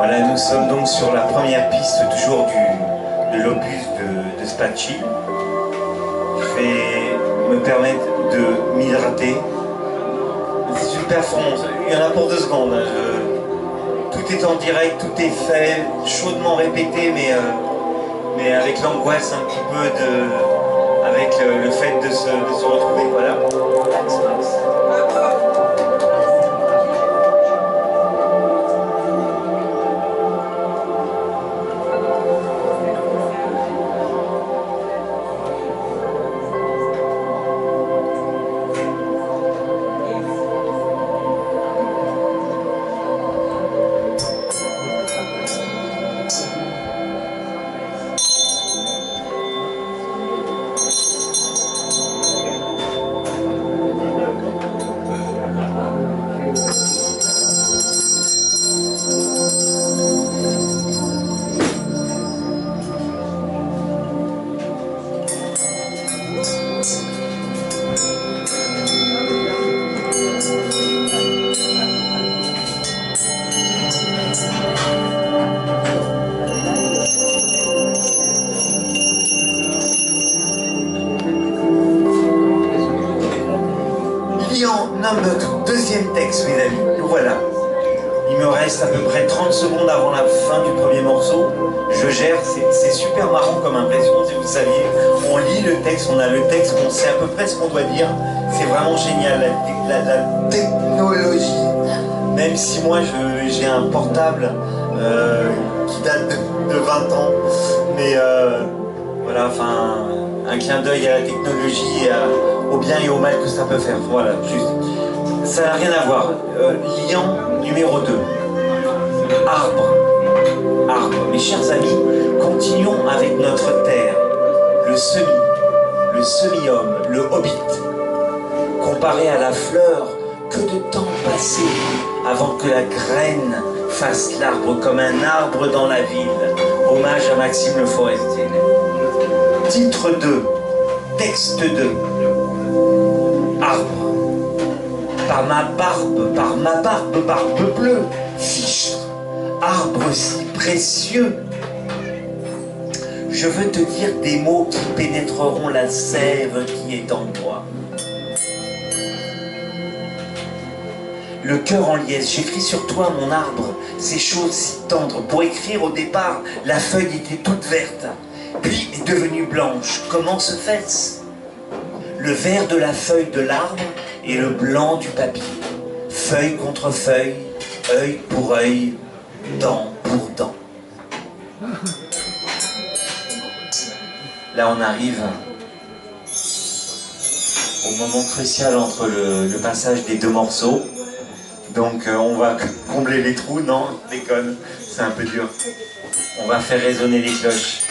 Voilà, nous sommes donc sur la première piste toujours de l'opus de Spacci. Je vais me permettre de m'hydrater. C'est une performance, il y en a pour 2 secondes. Hein. Tout est en direct, tout est fait, chaudement répété, mais avec l'angoisse un petit peu avec le fait de se retrouver. Voilà. Notre deuxième texte, mes amis, nous voilà. Il me reste à peu près 30 secondes avant la fin du premier morceau. Je gère, c'est super marrant comme impression, si vous saviez. On lit le texte, on a le texte, on sait à peu près ce qu'on doit dire. C'est vraiment génial, la technologie. Même si moi j'ai un portable qui date de 20 ans. Mais voilà, enfin, un clin d'œil à la technologie, au bien et au mal que ça peut faire. Voilà, juste. Ça n'a rien à voir. Liant numéro 2. Arbre. Arbre. Mes chers amis, continuons avec notre terre. Le semi-homme, le hobbit. Comparé à la fleur, que de temps passé avant que la graine fasse l'arbre comme un arbre dans la ville. Hommage à Maxime Le Forestier. Titre 2. Texte 2. Arbre. Par ma barbe bleue, fichtre, arbre si précieux. Je veux te dire des mots qui pénétreront la sève qui est en toi. Le cœur en liesse, j'écris sur toi mon arbre, ces choses si tendres. Pour écrire au départ, la feuille était toute verte, puis est devenue blanche. Comment se fait-ce? Le vert de la feuille de l'arbre et le blanc du papier. Feuille contre feuille, œil pour œil, dent pour dent. Là, on arrive au moment crucial entre le passage des 2 morceaux. Donc, on va combler les trous. Non, je déconne, c'est un peu dur. On va faire résonner les cloches.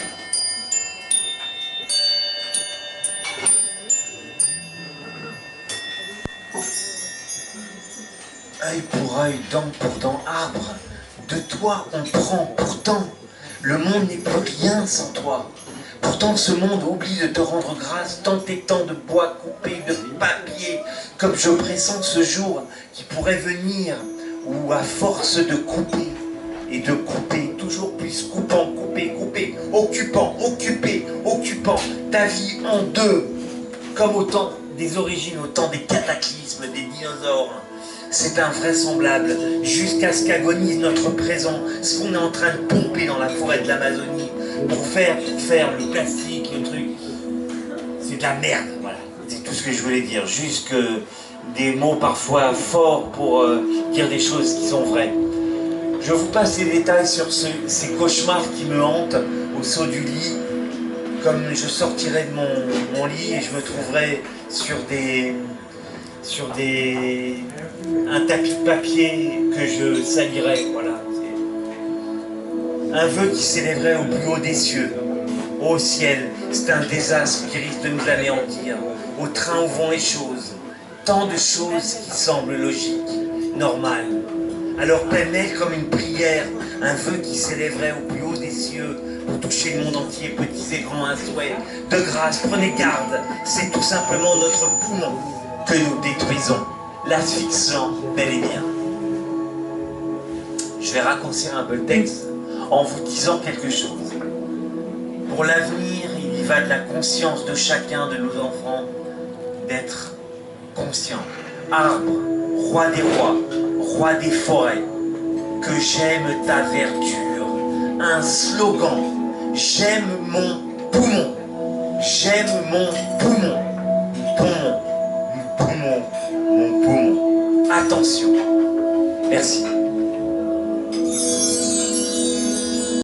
Œil pour œil, dent pour dent, arbre, de toi on prend pourtant. Le monde n'est plus rien sans toi. Pourtant ce monde oublie de te rendre grâce, tant et tant de bois coupés, de papier, comme je pressens ce jour qui pourrait venir, où à force de couper, et de couper, toujours plus coupant, couper, occupant, occupant, ta vie en 2, comme au temps des origines, au temps des cataclysmes, des dinosaures. C'est invraisemblable, jusqu'à ce qu'agonise notre présent, ce qu'on est en train de pomper dans la forêt de l'Amazonie, pour faire le plastique, le truc. C'est de la merde, voilà. C'est tout ce que je voulais dire, juste que des mots parfois forts pour dire des choses qui sont vraies. Je vous passe les détails sur ces cauchemars qui me hantent au saut du lit, comme je sortirai de mon lit et je me trouverai sur un tapis de papier que je salirais, voilà. Un vœu qui s'élèverait au plus haut des cieux. Ô ciel, c'est un désastre qui risque de nous anéantir. Au train où vont les choses, tant de choses qui semblent logiques, normales. Alors pêle-mêle comme une prière, un vœu qui s'élèverait au plus haut des cieux pour toucher le monde entier, petits et grands, un souhait. De grâce, prenez garde, c'est tout simplement notre poumon que nous détruisons, l'asphyxiant bel et bien. Je vais raccourcir un peu le texte en vous disant quelque chose. Pour l'avenir, il y va de la conscience de chacun de nos enfants d'être conscient. Arbre, roi des rois, roi des forêts, que j'aime ta verdure. Un slogan, j'aime mon poumon. J'aime mon poumon. Mon poumon. Mon poumon. Attention. Merci.